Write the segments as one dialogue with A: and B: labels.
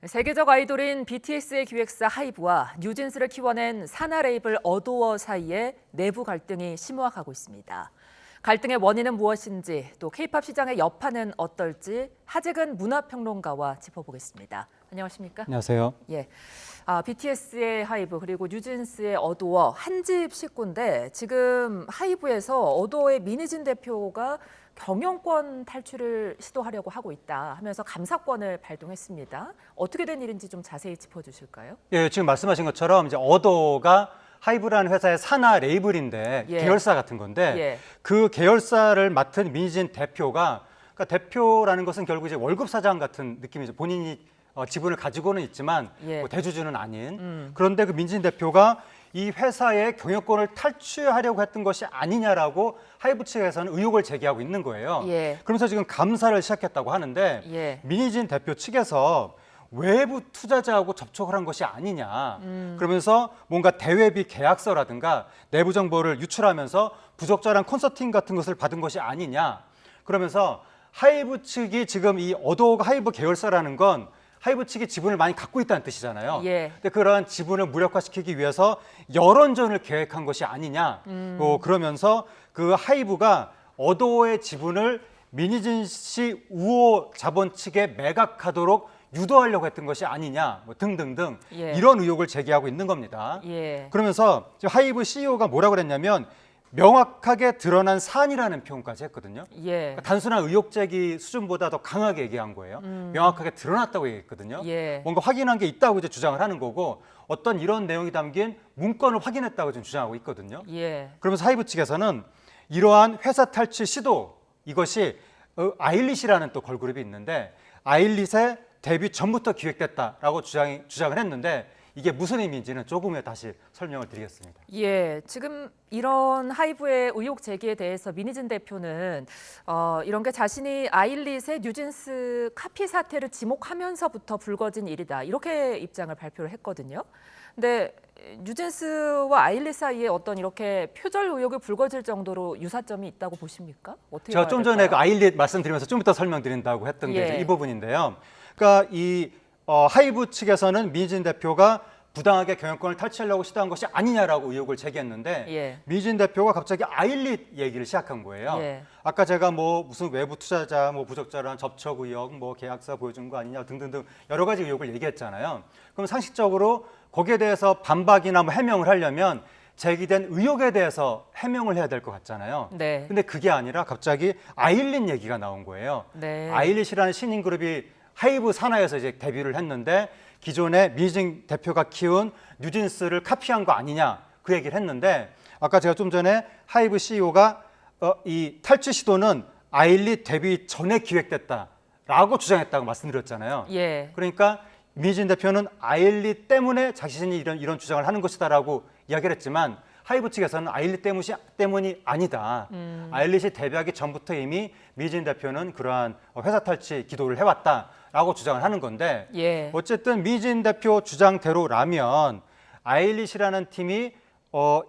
A: 세계적 아이돌인 BTS의 기획사 하이브와 뉴진스를 키워낸 산하 레이블 어도어 사이에 내부 갈등이 심화하고 있습니다. 갈등의 원인은 무엇인지, 또 K-팝 시장의 여파는 어떨지 하재근 문화평론가와 짚어보겠습니다. 안녕하십니까?
B: 안녕하세요.
A: 예, BTS의 하이브 그리고 뉴진스의 어도어 한 집 식구인데 지금 하이브에서 어도어의 민희진 대표가 경영권 탈출을 시도하려고 하고 있다 하면서 감사권을 발동했습니다. 어떻게 된 일인지 좀 자세히 짚어주실까요?
B: 예, 지금 말씀하신 것처럼 이제 어도어가 하이브라는 회사의 산하 레이블인데 계열사 같은 건데 그 계열사를 맡은 민희진 대표가 그러니까 대표라는 것은 결국 이제 월급 사장 같은 느낌이죠. 본인이 지분을 가지고는 있지만 뭐 대주주는 아닌. 그런데 그 민희진 대표가 이 회사의 경영권을 탈취하려고 했던 것이 아니냐라고 하이브 측에서는 의혹을 제기하고 있는 거예요. 그러면서 지금 감사를 시작했다고 하는데 민희진 대표 측에서 외부 투자자하고 접촉을 한 것이 아니냐. 그러면서 뭔가 대외비 계약서라든가 내부 정보를 유출하면서 부적절한 컨설팅 같은 것을 받은 것이 아니냐. 그러면서 하이브 측이 지금 이 어도어가 하이브 계열사라는 건 하이브 측이 지분을 많이 갖고 있다는 뜻이잖아요. 근데 그러한 지분을 무력화시키기 위해서 여론전을 계획한 것이 아니냐. 그러면서 그 하이브가 어도어의 지분을 민희진 씨 우호 자본 측에 매각하도록 유도하려고 했던 것이 아니냐 뭐 등등등 이런 의혹을 제기하고 있는 겁니다. 그러면서 지금 하이브 CEO가 뭐라고 그랬냐면 명확하게 드러난 사안이라는 표현까지 했거든요. 그러니까 단순한 의혹 제기 수준보다 더 강하게 얘기한 거예요. 명확하게 드러났다고 얘기했거든요. 뭔가 확인한 게 있다고 이제 주장을 하는 거고 어떤 이런 내용이 담긴 문건을 확인했다고 지금 주장하고 있거든요. 그러면서 하이브 측에서는 이러한 회사 탈취 시도 이것이 아일릿이라는 또 걸그룹이 있는데 아일릿의 데뷔 전부터 기획됐다라고 주장을 했는데 이게 무슨 의미인지는 조금 후에 다시 설명을 드리겠습니다.
A: 지금 이런 하이브의 의혹 제기에 대해서 민희진 대표는 이런 게 자신이 아일릿의 뉴진스 카피 사태를 지목하면서부터 불거진 일이다. 이렇게 입장을 발표를 했거든요. 근데 뉴진스와 아일릿 사이에 어떤 이렇게 표절 의혹이 불거질 정도로 유사점이 있다고 보십니까? 어떻게
B: 제가 좀 전에 그 아일릿 말씀드리면서 좀 이따 설명드린다고 했던 게 이제 이 부분인데요. 그러니까 이 하이브 측에서는 민희진 대표가 부당하게 경영권을 탈취하려고 시도한 것이 아니냐라고 의혹을 제기했는데 민희진 대표가 갑자기 아일릿 얘기를 시작한 거예요. 아까 제가 뭐 무슨 외부 투자자 뭐 부적절한 접촉 의혹 뭐 계약서 보여준 거 아니냐 등등등 여러 가지 의혹을 얘기했잖아요. 그럼 상식적으로 거기에 대해서 반박이나 뭐 해명을 하려면 제기된 의혹에 대해서 해명을 해야 될 것 같잖아요. 근데 그게 아니라 갑자기 아일릿 얘기가 나온 거예요. 아일릿이라는 신인 그룹이 하이브 산하에서 이제 데뷔를 했는데 기존에 민희진 대표가 키운 뉴진스를 카피한 거 아니냐 그 얘기를 했는데 아까 제가 좀 전에 하이브 CEO가 이 탈취 시도는 아일릿 데뷔 전에 기획됐다라고 주장했다고 말씀드렸잖아요. 그러니까 민희진 대표는 아일릿 때문에 자신이 이런 주장을 하는 것이다라고 이야기를 했지만 하이브 측에서는 아일릿 때문이 아니다. 아일릿이 데뷔하기 전부터 이미 민희진 대표는 그러한 회사 탈취 기도를 해왔다라고 주장을 하는 건데 어쨌든 민희진 대표 주장대로라면 아일릿이라는 팀이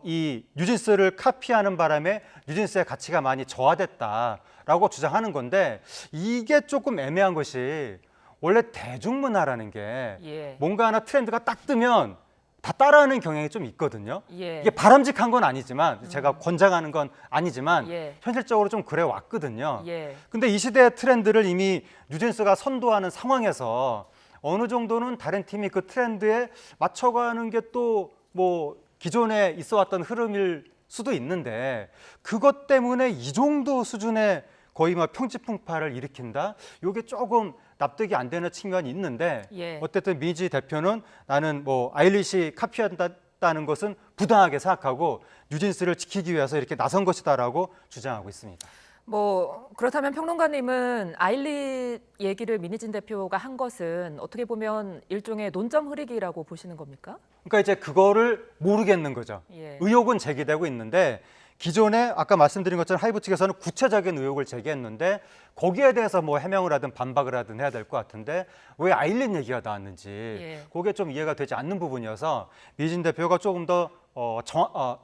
B: 이 뉴진스를 카피하는 바람에 뉴진스의 가치가 많이 저하됐다라고 주장하는 건데 이게 조금 애매한 것이 원래 대중문화라는 게 뭔가 하나 트렌드가 딱 뜨면 다 따라하는 경향이 좀 있거든요. 이게 바람직한 건 아니지만 제가 권장하는 건 아니지만 현실적으로 좀 그래 왔거든요. 근데 이 시대의 트렌드를 이미 뉴진스가 선도하는 상황에서 어느 정도는 다른 팀이 그 트렌드에 맞춰가는 게 또 뭐 기존에 있어 왔던 흐름일 수도 있는데 그것 때문에 이 정도 수준의 거의 막 평지풍파를 일으킨다? 이게 조금 납득이 안 되는 측면이 있는데 어쨌든 민희진 대표는 나는 뭐 아일릿이 카피한다는 것은 부당하게 생각하고 뉴진스를 지키기 위해서 이렇게 나선 것이다라고 주장하고 있습니다.
A: 뭐 그렇다면 평론가님은 아일릿 얘기를 민희진 대표가 한 것은 어떻게 보면 일종의 논점 흐리기라고 보시는 겁니까?
B: 그러니까 이제 그거를 모르겠는 거죠. 의혹은 제기되고 있는데 기존에 아까 말씀드린 것처럼 하이브 측에서는 구체적인 의혹을 제기했는데 거기에 대해서 뭐 해명을 하든 반박을 하든 해야 될 것 같은데 왜 아일릿 얘기가 나왔는지 그게 좀 이해가 되지 않는 부분이어서 민희진 대표가 조금 더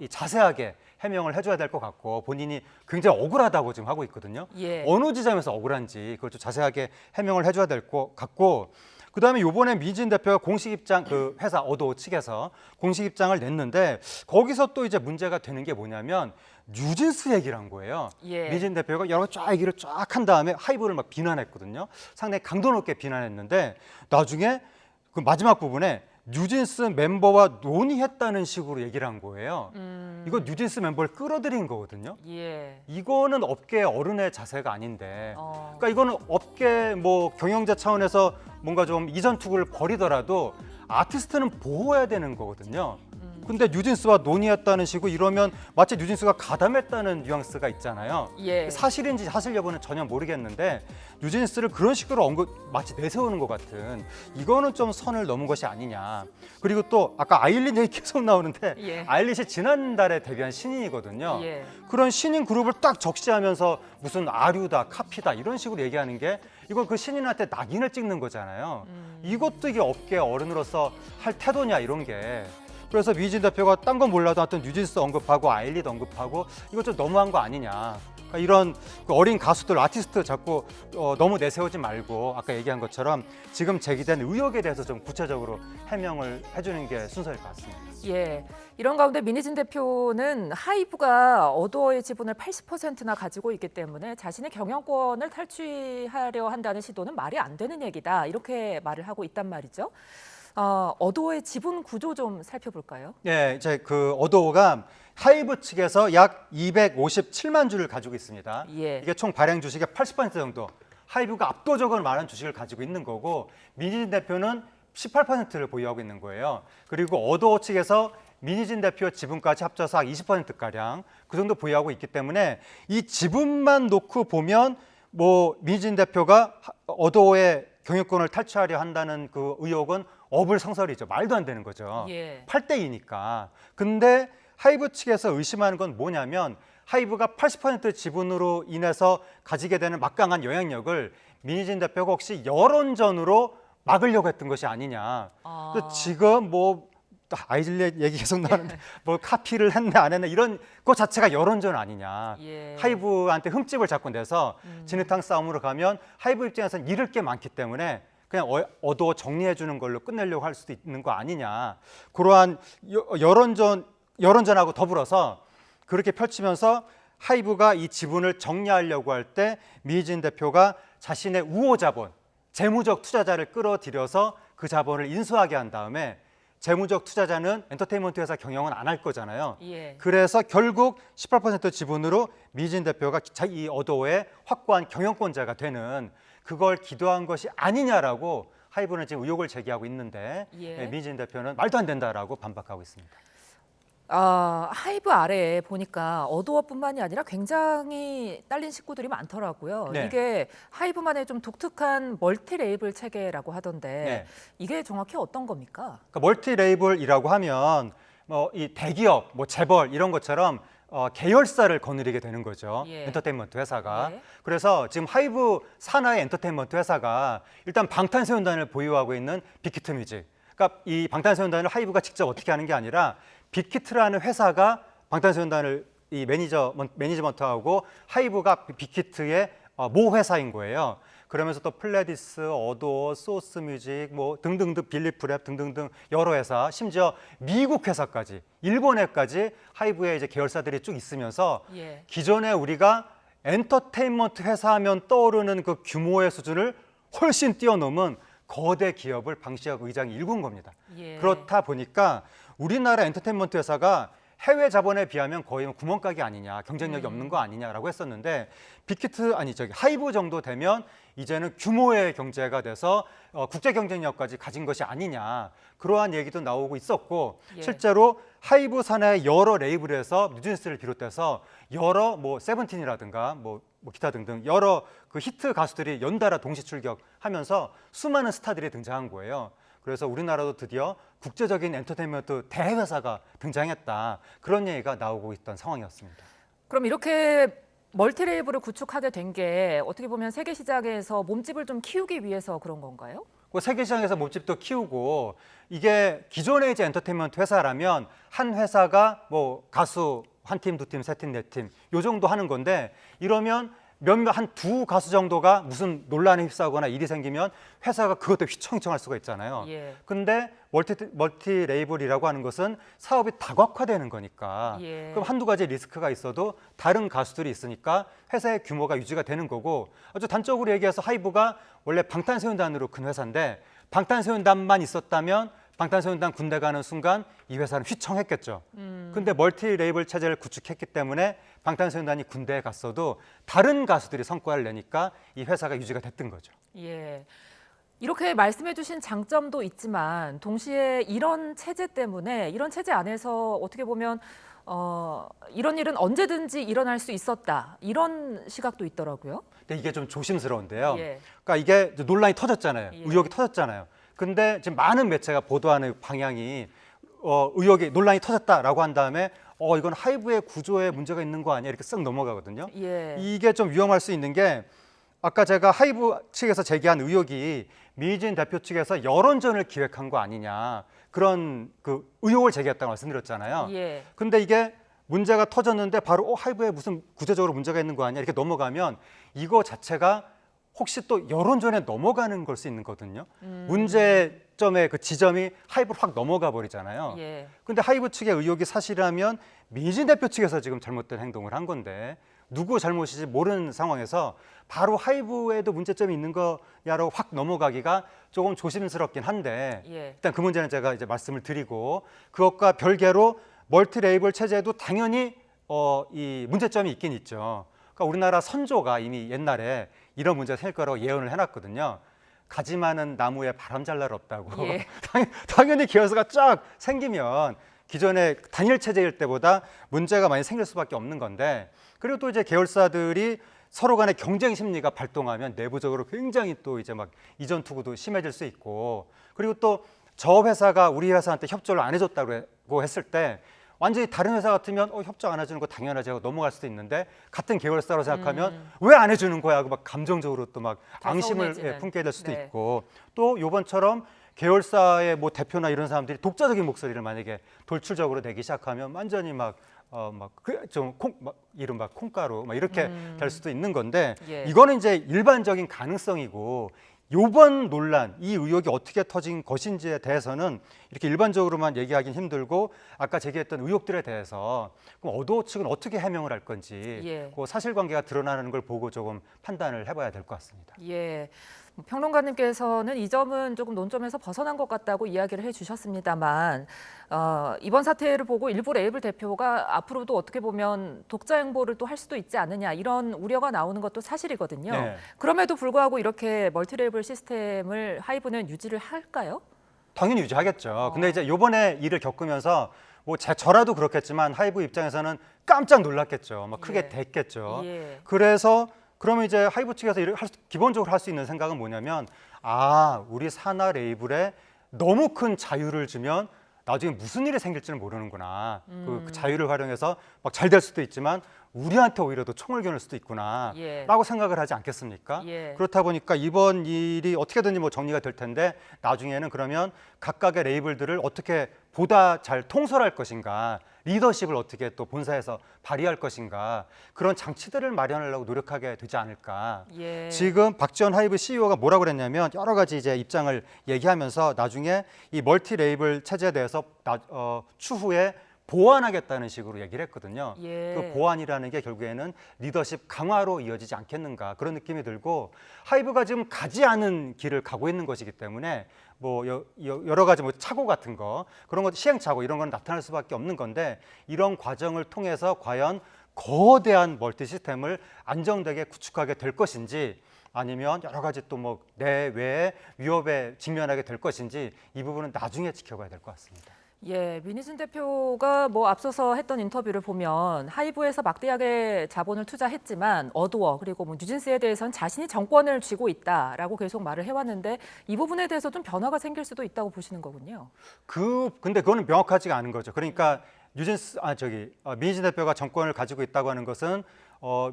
B: 자세하게 해명을 해줘야 될 것 같고 본인이 굉장히 억울하다고 지금 하고 있거든요. 어느 지점에서 억울한지 그걸 좀 자세하게 해명을 해줘야 될 것 같고 그다음에 요번에 민진 대표가 공식 입장, 그 회사 어도 측에서 공식 입장을 냈는데 거기서 또 이제 문제가 되는 게 뭐냐면 뉴진스 얘기를 한 거예요.
A: 예.
B: 민진 대표가 여러 쫙 얘기를 쫙 한 다음에 하이브를 막 비난했거든요. 상당히 강도 높게 비난했는데 나중에 그 마지막 부분에 뉴진스 멤버와 논의했다는 식으로 얘기를 한 거예요. 이거 뉴진스 멤버를 끌어들인 거거든요.
A: 예.
B: 이거는 업계 어른의 자세가 아닌데,
A: 어.
B: 그러니까 이거는 업계 뭐 경영자 차원에서 뭔가 좀 이전 투구를 벌이더라도 아티스트는 보호해야 되는 거거든요. 근데 뉴진스와 논의했다는 식으로 이러면 마치 뉴진스가 가담했다는 뉘앙스가 있잖아요.
A: 예.
B: 사실인지 사실 여부는 전혀 모르겠는데 뉴진스를 그런 식으로 마치 내세우는 것 같은, 이거는 좀 선을 넘은 것이 아니냐. 그리고 또 아까 아일린 얘기 계속 나오는데
A: 예.
B: 아일릿이 지난달에 데뷔한 신인이거든요.
A: 예.
B: 그런 신인 그룹을 딱 적시하면서 무슨 아류다, 카피다 이런 식으로 얘기하는 게 이건 그 신인한테 낙인을 찍는 거잖아요. 이것도 이게 업계 어른으로서 할 태도냐 이런 게. 그래서 미진 대표가 딴 건 몰라도 하여튼 뉴진스 언급하고 아일릿 언급하고 이거 좀 너무한 거 아니냐. 그러니까 이런 그 어린 가수들, 아티스트 자꾸 너무 내세우지 말고 아까 얘기한 것처럼 지금 제기된 의혹에 대해서 좀 구체적으로 해명을 해주는 게 순서일 것 같습니다.
A: 예. 이런 가운데 민희진 대표는 하이브가 어도어의 지분을 80%나 가지고 있기 때문에 자신의 경영권을 탈취하려 한다는 시도는 말이 안 되는 얘기다. 이렇게 말을 하고 있단 말이죠. 어도어의 지분 구조 좀 살펴볼까요?
B: 예, 이제 그 어도어가 하이브 측에서 약 257만 주를 가지고 있습니다.
A: 예.
B: 이게 총 발행 주식의 80% 정도. 하이브가 압도적으로 많은 주식을 가지고 있는 거고 민희진 대표는 18%를 보유하고 있는 거예요. 그리고 어도어 측에서 민희진 대표 지분까지 합쳐서 20%가량 그 정도 보유하고 있기 때문에 이 지분만 놓고 보면 뭐 민희진 대표가 어도어의 경영권을 탈취하려 한다는 그 의혹은 어불성설이죠. 말도 안 되는 거죠.
A: 예.
B: 8대 2니까. 근데 하이브 측에서 의심하는 건 뭐냐면 하이브가 80% 지분으로 인해서 가지게 되는 막강한 영향력을 민희진 대표가 혹시 여론전으로 막으려고 했던 것이 아니냐. 근데 지금 뭐 아이즐렛 얘기 계속 나오는데 뭐 카피를 했네 안 했네 이런 것 자체가 여론전 아니냐.
A: 예.
B: 하이브한테 흠집을 자꾸 내서 진흙탕 싸움으로 가면 하이브 입장에서는 잃을 게 많기 때문에 그냥 어도 정리해 주는 걸로 끝내려고 할 수도 있는 거 아니냐. 그러한 여론전하고 더불어서 그렇게 펼치면서 하이브가 이 지분을 정리하려고 할 때 미희진 대표가 자신의 우호 자본, 재무적 투자자를 끌어들여서 그 자본을 인수하게 한 다음에 재무적 투자자는 엔터테인먼트 회사 경영은 안 할 거잖아요.
A: 예.
B: 그래서 결국 18% 지분으로 미희진 대표가 이 어도어의 확고한 경영권자가 되는 그걸 기도한 것이 아니냐라고 하이브는 지금 의혹을 제기하고 있는데
A: 예.
B: 미희진 대표는 말도 안 된다라고 반박하고 있습니다.
A: 하이브 아래에 보니까 어도어뿐만이 아니라 굉장히 딸린 식구들이 많더라고요.
B: 네.
A: 이게 하이브만의 좀 독특한 멀티 레이블 체계라고 하던데
B: 네.
A: 이게 정확히 어떤 겁니까?
B: 그러니까 멀티 레이블이라고 하면 뭐 이 대기업, 뭐 재벌 이런 것처럼 계열사를 거느리게 되는 거죠.
A: 예.
B: 엔터테인먼트 회사가.
A: 예.
B: 그래서 지금 하이브 산하의 엔터테인먼트 회사가 일단 방탄소년단을 보유하고 있는 빅히트 뮤직. 그러니까 이 방탄소년단을 하이브가 직접 어떻게 하는 게 아니라 빅히트라는 회사가 방탄소년단을 이 매니지먼트하고 하이브가 빅히트의 모 회사인 거예요. 그러면서 또 플레디스, 어도어, 소스뮤직 뭐 등등등 빌리프랩 등등등 여러 회사, 심지어 미국 회사까지, 일본에까지 하이브의 이제 계열사들이 쭉 있으면서
A: 예.
B: 기존에 우리가 엔터테인먼트 회사하면 떠오르는 그 규모의 수준을 훨씬 뛰어넘은 거대 기업을 방시혁 의장이 일군 겁니다.
A: 예.
B: 그렇다 보니까 우리나라 엔터테인먼트 회사가 해외 자본에 비하면 거의 구멍가게 아니냐, 경쟁력이 없는 거 아니냐라고 했었는데 하이브 정도 되면 이제는 규모의 경제가 돼서 국제 경쟁력까지 가진 것이 아니냐, 그러한 얘기도 나오고 있었고
A: 예.
B: 실제로 하이브 산하의 여러 레이블에서 뉴진스를 비롯해서 여러 뭐 세븐틴이라든가 뭐 기타 등등 여러 그 히트 가수들이 연달아 동시 출격하면서 수많은 스타들이 등장한 거예요. 그래서 우리나라도 드디어 국제적인 엔터테인먼트 대회사가 등장했다. 그런 얘기가 나오고 있던 상황이었습니다.
A: 그럼 이렇게 멀티 레이블을 구축하게 된 게 어떻게 보면 세계 시장에서 몸집을 좀 키우기 위해서 그런 건가요?
B: 그 세계 시장에서 몸집도 키우고 이게 기존의 이제 엔터테인먼트 회사라면 한 회사가 뭐 가수 한 팀, 두 팀, 세 팀, 네 팀 요 정도 하는 건데 이러면 몇몇 한 두 가수 정도가 무슨 논란에 휩싸거나 일이 생기면 회사가 그것도 휘청휘청할 수가 있잖아요.
A: 예.
B: 근데 멀티 레이블이라고 하는 것은 사업이 다각화되는 거니까
A: 예.
B: 그럼 한두 가지 리스크가 있어도 다른 가수들이 있으니까 회사의 규모가 유지가 되는 거고, 아주 단적으로 얘기해서 하이브가 원래 방탄소년단으로 큰 회사인데 방탄소년단만 있었다면 방탄소년단 군대 가는 순간 이 회사는 휘청했겠죠. 근데 멀티 레이블 체제를 구축했기 때문에 방탄소년단이 군대에 갔어도 다른 가수들이 성과를 내니까 이 회사가 유지가 됐던 거죠.
A: 예. 이렇게 말씀해 주신 장점도 있지만 동시에 이런 체제 때문에 이런 체제 안에서 어떻게 보면 이런 일은 언제든지 일어날 수 있었다. 이런 시각도 있더라고요.
B: 근데 이게 좀 조심스러운데요.
A: 예.
B: 그러니까 이게 이제 논란이 터졌잖아요.
A: 예.
B: 의혹이 터졌잖아요. 근데 지금 많은 매체가 보도하는 방향이 의혹이 논란이 터졌다라고 한 다음에 이건 하이브의 구조에 문제가 있는 거 아니야 이렇게 쓱 넘어가거든요.
A: 예.
B: 이게 좀 위험할 수 있는 게 아까 제가 하이브 측에서 제기한 의혹이 민희진 대표 측에서 여론전을 기획한 거 아니냐 그런 그 의혹을 제기했다고 말씀드렸잖아요.
A: 예.
B: 근데 이게 문제가 터졌는데 바로 하이브에 무슨 구체적으로 문제가 있는 거 아니야 이렇게 넘어가면 이거 자체가 혹시 또 여론전에 넘어가는 걸 수 있는 거거든요. 문제점의 그 지점이 하이브로 확 넘어가 버리잖아요.
A: 예.
B: 근데 하이브 측의 의혹이 사실이라면 민희진 대표 측에서 지금 잘못된 행동을 한 건데 누구 잘못인지 모르는 상황에서 바로 하이브에도 문제점이 있는 거냐라고 확 넘어가기가 조금 조심스럽긴 한데
A: 예.
B: 일단 그 문제는 제가 이제 말씀을 드리고 그것과 별개로 멀티 레이블 체제도 당연히 이 문제점이 있긴 있죠. 그러니까 우리나라 선조가 이미 옛날에 이런 문제가 생길 거라고 예언을 해놨거든요. 가지 많은 나무에 바람 잘 날 없다고.
A: 예.
B: 당연히 계열사가 쫙 생기면 기존의 단일 체제일 때보다 문제가 많이 생길 수밖에 없는 건데 그리고 또 이제 계열사들이 서로 간의 경쟁 심리가 발동하면 내부적으로 굉장히 또 이제 막 이전 투구도 심해질 수 있고 그리고 또 저 회사가 우리 회사한테 협조를 안 해줬다고 했을 때 완전히 다른 회사 같으면 협조 안 해주는 거 당연하지 하고 넘어갈 수도 있는데 같은 계열사로 생각하면 왜 안 해주는 거야 하고 막 감정적으로 또 막 앙심을
A: 서운해지는.
B: 품게 될 수도
A: 네.
B: 있고 또 요번처럼 계열사의 뭐 대표나 이런 사람들이 독자적인 목소리를 만약에 돌출적으로 내기 시작하면 완전히 이른바 콩가루 막 이렇게 될 수도 있는 건데
A: 예.
B: 이거는 이제 일반적인 가능성이고 요번 논란, 이 의혹이 어떻게 터진 것인지에 대해서는 이렇게 일반적으로만 얘기하기는 힘들고 아까 제기했던 의혹들에 대해서 그럼 어도 측은 어떻게 해명을 할 건지
A: 예.
B: 그 사실관계가 드러나는 걸 보고 조금 판단을 해봐야 될 것 같습니다.
A: 예. 평론가님께서는 이 점은 조금 논점에서 벗어난 것 같다고 이야기를 해주셨습니다만 이번 사태를 보고 일부 레이블 대표가 앞으로도 어떻게 보면 독자 행보를 또 할 수도 있지 않느냐 이런 우려가 나오는 것도 사실이거든요.
B: 네.
A: 그럼에도 불구하고 이렇게 멀티 레이블 시스템을 하이브는 유지를 할까요?
B: 당연히 유지하겠죠. 근데 이제 요번에 일을 겪으면서 뭐 저라도 그렇겠지만 하이브 입장에서는 깜짝 놀랐겠죠. 막 크게
A: 예.
B: 됐겠죠.
A: 예.
B: 그래서 그러면 이제 하이브 측에서 기본적으로 할 수 있는 생각은 뭐냐면 우리 산하 레이블에 너무 큰 자유를 주면 나중에 무슨 일이 생길지는 모르는구나. 그 자유를 활용해서 막 잘 될 수도 있지만 우리한테 오히려 더 총을 겨눌 수도 있구나.
A: 예.
B: 라고 생각을 하지 않겠습니까?
A: 예.
B: 그렇다 보니까 이번 일이 어떻게든지 뭐 정리가 될 텐데 나중에는 그러면 각각의 레이블들을 어떻게 보다 잘 통솔할 것인가, 리더십을 어떻게 또 본사에서 발휘할 것인가 그런 장치들을 마련하려고 노력하게 되지 않을까.
A: 예.
B: 지금 박지원 하이브 CEO가 뭐라고 그랬냐면 여러 가지 이제 입장을 얘기하면서 나중에 이 멀티 레이블 체제에 대해서 추후에 보완하겠다는 식으로 얘기를 했거든요.
A: 예.
B: 그 보완이라는 게 결국에는 리더십 강화로 이어지지 않겠는가 그런 느낌이 들고 하이브가 지금 가지 않은 길을 가고 있는 것이기 때문에 뭐 여러 가지 뭐 착오 같은 거 그런 것 시행착오 이런 건 나타날 수밖에 없는 건데 이런 과정을 통해서 과연 거대한 멀티 시스템을 안정되게 구축하게 될 것인지 아니면 여러 가지 또 뭐 내외의 위협에 직면하게 될 것인지 이 부분은 나중에 지켜봐야 될 것 같습니다.
A: 예, 민희진 대표가 뭐 앞서서 했던 인터뷰를 보면 하이브에서 막대하게 자본을 투자했지만 어두워 그리고 뭐 뉴진스에 대해서는 자신이 정권을 쥐고 있다라고 계속 말을 해왔는데 이 부분에 대해서 좀 변화가 생길 수도 있다고 보시는 거군요.
B: 근데 그거는 명확하지가 않은 거죠. 그러니까 민희진 대표가 정권을 가지고 있다고 하는 것은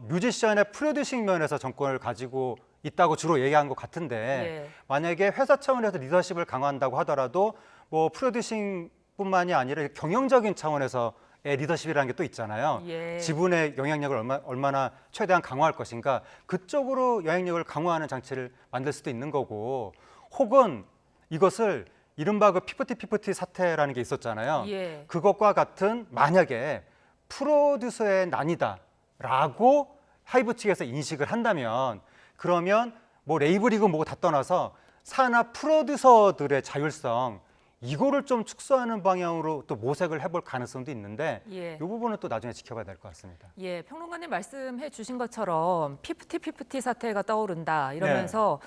B: 뮤지션의 프로듀싱 면에서 정권을 가지고 있다고 주로 얘기한 것 같은데
A: 예.
B: 만약에 회사 차원에서 리더십을 강화한다고 하더라도 뭐 프로듀싱 뿐만이 아니라 경영적인 차원에서 리더십이라는 게 또 있잖아요.
A: 예.
B: 지분의 영향력을 얼마나 최대한 강화할 것인가 그쪽으로 영향력을 강화하는 장치를 만들 수도 있는 거고 혹은 이것을 이른바 그 피프티 사태라는 게 있었잖아요.
A: 예.
B: 그것과 같은 만약에 프로듀서의 난이다라고 하이브 측에서 인식을 한다면 그러면 뭐 레이블이고 뭐고 다 떠나서 산하 프로듀서들의 자율성 이거를 좀 축소하는 방향으로 또 모색을 해볼 가능성도 있는데
A: 예.
B: 이 부분은 또 나중에 지켜봐야 될 것 같습니다.
A: 예, 평론가님 말씀해 주신 것처럼 피프티 사태가 떠오른다 이러면서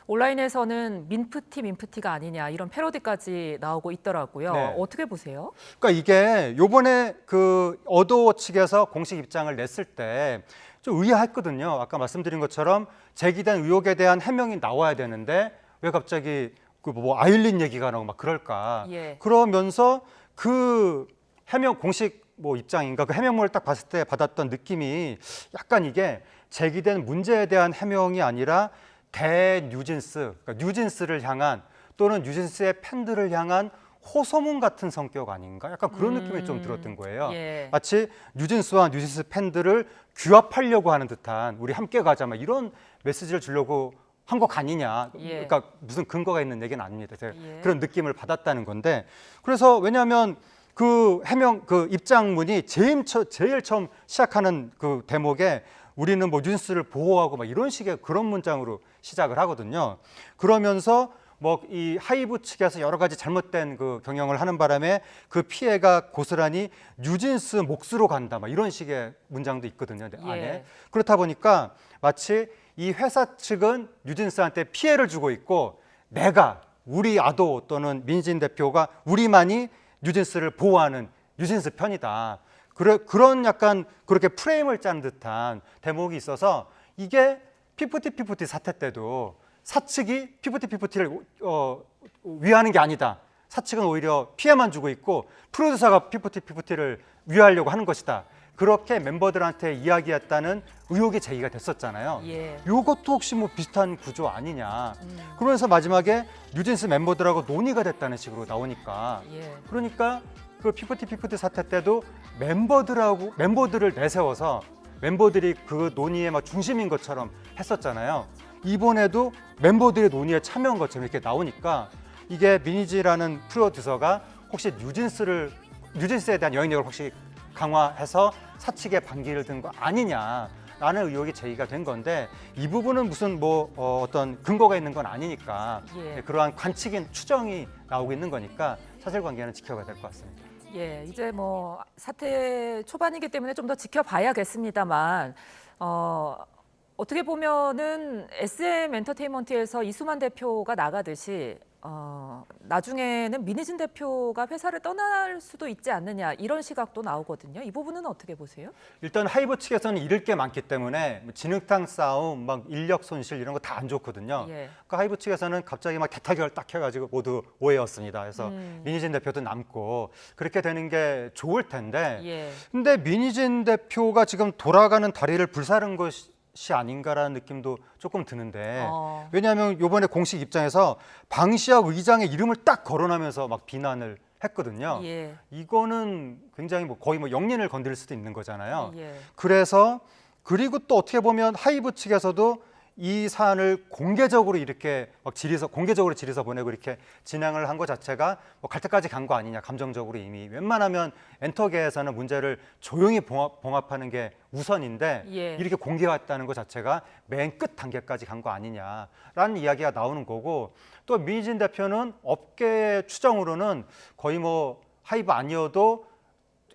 A: 온라인에서는 민프티가 아니냐 이런 패러디까지 나오고 있더라고요.
B: 네.
A: 어떻게 보세요?
B: 그러니까 이게 요번에 그 어도어 측에서 공식 입장을 냈을 때 좀 의아했거든요. 아까 말씀드린 것처럼 제기된 의혹에 대한 해명이 나와야 되는데 왜 갑자기 그 뭐 아일린 얘기가 나오고 막 그럴까?
A: 예.
B: 그러면서 그 해명 공식 뭐 입장인가 그 해명문을 딱 봤을 때 받았던 느낌이 약간 이게 제기된 문제에 대한 해명이 아니라 대뉴진스, 그러니까 뉴진스를 향한 또는 뉴진스의 팬들을 향한 호소문 같은 성격 아닌가? 약간 그런 느낌이 좀 들었던 거예요.
A: 예.
B: 마치 뉴진스와 뉴진스 팬들을 규합하려고 하는 듯한 우리 함께 가자 막 이런 메시지를 주려고 한 것 아니냐.
A: 예.
B: 그러니까 무슨 근거가 있는 얘기는 아닙니다. 제가
A: 예.
B: 그런 느낌을 받았다는 건데 그래서 왜냐하면 그 해명 그 입장문이 제일 처음 시작하는 그 대목에 우리는 뭐 뉴진스를 보호하고 막 이런 식의 그런 문장으로 시작을 하거든요. 그러면서 뭐 이 하이브 측에서 여러 가지 잘못된 그 경영을 하는 바람에 그 피해가 고스란히 뉴진스 몫으로 간다 막 이런 식의 문장도 있거든요. 안에.
A: 예.
B: 그렇다 보니까 마치 이 회사 측은 뉴진스한테 피해를 주고 있고 내가 우리 아도 또는 민진 대표가 우리만이 뉴진스를 보호하는 뉴진스 편이다. 그런 약간 그렇게 프레임을 짠 듯한 대목이 있어서 이게 피프티 사태 때도 사측이 피프티를 위하는 게 아니다. 사측은 오히려 피해만 주고 있고 프로듀서가 피프티를 위하려고 하는 것이다. 그렇게 멤버들한테 이야기했다는 의혹이 제기가 됐었잖아요.
A: 예.
B: 이것도 혹시 뭐 비슷한 구조 아니냐. 그러면서 마지막에 뉴진스 멤버들하고 논의가 됐다는 식으로 나오니까
A: 예.
B: 그러니까 그 피프티 사태 때도 멤버들을 내세워서 멤버들이 그 논의의 막 중심인 것처럼 했었잖아요. 이번에도 멤버들의 논의에 참여한 것처럼 이렇게 나오니까 이게 미니지라는 프로듀서가 혹시 뉴진스에 대한 영향력을 혹시 강화해서 사측에 반기를 든 거 아니냐라는 의혹이 제기가 된 건데 이 부분은 무슨 뭐 어떤 근거가 있는 건 아니니까
A: 예.
B: 그러한 관측인 추정이 나오고 있는 거니까 사실관계는 지켜봐야 될 것 같습니다.
A: 예, 이제 뭐 사태 초반이기 때문에 좀 더 지켜봐야겠습니다만 어떻게 보면은 SM 엔터테인먼트에서 이수만 대표가 나가듯이 나중에는 민희진 대표가 회사를 떠날 수도 있지 않느냐 이런 시각도 나오거든요. 이 부분은 어떻게 보세요?
B: 일단 하이브 측에서는 잃을 게 많기 때문에 뭐 진흙탕 싸움, 막 인력 손실 이런 거 다 안 좋거든요.
A: 예.
B: 그러니까 하이브 측에서는 갑자기 막 대타결 딱 해가지고 모두 오해였습니다. 그래서 민희진 대표도 남고 그렇게 되는 게 좋을 텐데.
A: 예.
B: 근데 민희진 대표가 지금 돌아가는 다리를 불사른 것이 아닌가라는 느낌도 조금 드는데 왜냐하면 이번에 공식 입장에서 방시혁 의장의 이름을 딱 거론하면서 막 비난을 했거든요.
A: 예.
B: 이거는 굉장히 뭐 거의 뭐 영린을 건드릴 수도 있는 거잖아요.
A: 예.
B: 그래서 그리고 또 어떻게 보면 하이브 측에서도 이 사안을 공개적으로 이렇게 막 공개적으로 질의서 보내고 이렇게 진행을 한 것 자체가 뭐 갈 때까지 간 거 아니냐 감정적으로 이미 웬만하면 엔터계에서는 문제를 조용히 봉합하는 게 우선인데
A: 예.
B: 이렇게 공개했다는 것 자체가 맨 끝 단계까지 간 거 아니냐라는 이야기가 나오는 거고 또 민희진 대표는 업계의 추정으로는 거의 뭐 하이브 아니어도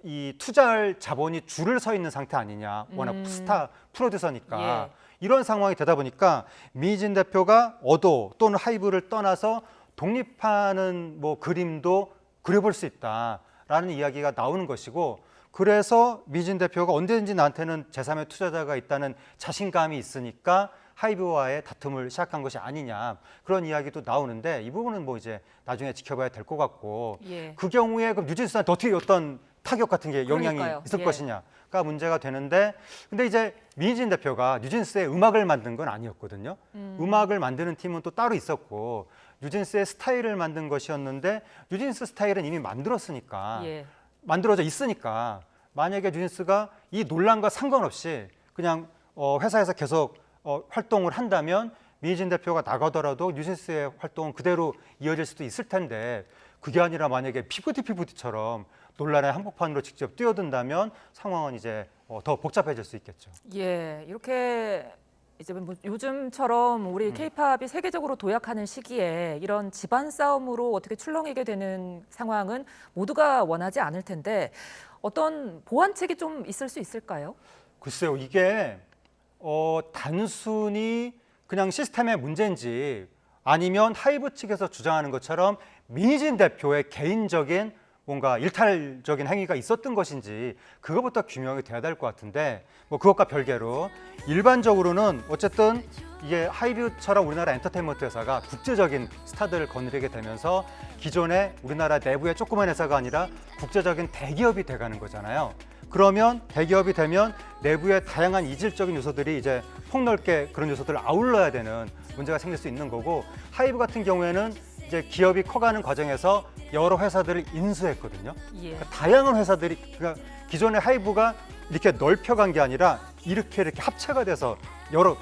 B: 이 투자할 자본이 줄을 서 있는 상태 아니냐 워낙 스타 프로듀서니까
A: 예.
B: 이런 상황이 되다 보니까 민희진 대표가 어도 또는 하이브를 떠나서 독립하는 뭐 그림도 그려볼 수 있다라는 이야기가 나오는 것이고 그래서 민희진 대표가 언제든지 나한테는 제3의 투자자가 있다는 자신감이 있으니까 하이브와의 다툼을 시작한 것이 아니냐 그런 이야기도 나오는데 이 부분은 뭐 이제 나중에 지켜봐야 될 것 같고
A: 예.
B: 그 경우에 그럼 뉴진스한테 어떻게 어떤 타격 같은 게 영향이
A: 그러니까요.
B: 있을
A: 예.
B: 것이냐가 문제가 되는데 근데 이제 민희진 대표가 뉴진스의 음악을 만든 건 아니었거든요. 음악을 만드는 팀은 또 따로 있었고 뉴진스의 스타일을 만든 것이었는데 뉴진스 스타일은 이미 만들었으니까
A: 예.
B: 만들어져 있으니까 만약에 뉴진스가 이 논란과 상관없이 그냥 회사에서 계속 활동을 한다면 민희진 대표가 나가더라도 뉴진스의 활동은 그대로 이어질 수도 있을 텐데 그게 아니라 만약에 피부디처럼 논란의 한복판으로 직접 뛰어든다면 상황은 이제 더 복잡해질 수 있겠죠.
A: 예, 이렇게 이제 뭐 요즘처럼 우리 케이팝이 세계적으로 도약하는 시기에 이런 집안 싸움으로 어떻게 출렁이게 되는 상황은 모두가 원하지 않을 텐데 어떤 보완책이 좀 있을 수 있을까요?
B: 글쎄요, 이게 단순히 그냥 시스템의 문제인지 아니면 하이브 측에서 주장하는 것처럼 민희진 대표의 개인적인 뭔가 일탈적인 행위가 있었던 것인지 그것부터 규명이 돼야 될 것 같은데 뭐 그것과 별개로 일반적으로는 어쨌든 이게 하이브처럼 우리나라 엔터테인먼트 회사가 국제적인 스타들을 거느리게 되면서 기존의 우리나라 내부의 조그만 회사가 아니라 국제적인 대기업이 돼가는 거잖아요. 그러면 대기업이 되면 내부의 다양한 이질적인 요소들이 이제 폭넓게 그런 요소들을 아울러야 되는 문제가 생길 수 있는 거고 하이브 같은 경우에는 이제 기업이 커가는 과정에서 여러 회사들을 인수했거든요.
A: 예.
B: 그러니까 다양한 회사들이 그러니까 기존의 하이브가 이렇게 넓혀간 게 아니라 이렇게 합체가 돼서 여러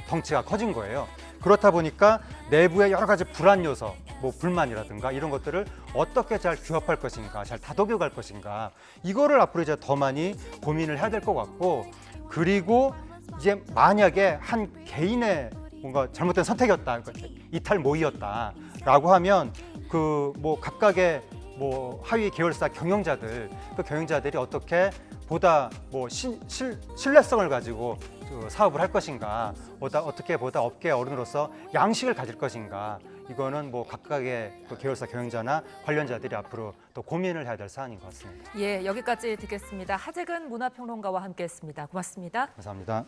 B: 덩치가 커진 거예요. 그렇다 보니까 내부의 여러 가지 불안 요소, 뭐 불만이라든가 이런 것들을 어떻게 잘 규합할 것인가, 잘 다독여 갈 것인가 이거를 앞으로 이제 더 많이 고민을 해야 될 것 같고 그리고 이제 만약에 한 개인의 뭔가 잘못된 선택이었다, 이탈 모의였다라고 하면 그 뭐 각각의 뭐 하위 계열사 경영자들 그 경영자들이 어떻게 보다 뭐 신뢰성을 가지고 사업을 할 것인가, 어떻게 보다 업계 어른으로서 양식을 가질 것인가 이거는 뭐 각각의 그 계열사 경영자나 관련자들이 앞으로 또 고민을 해야 될 사안인 것 같습니다.
A: 예, 여기까지 듣겠습니다. 하재근 문화평론가와 함께했습니다. 고맙습니다.
B: 감사합니다.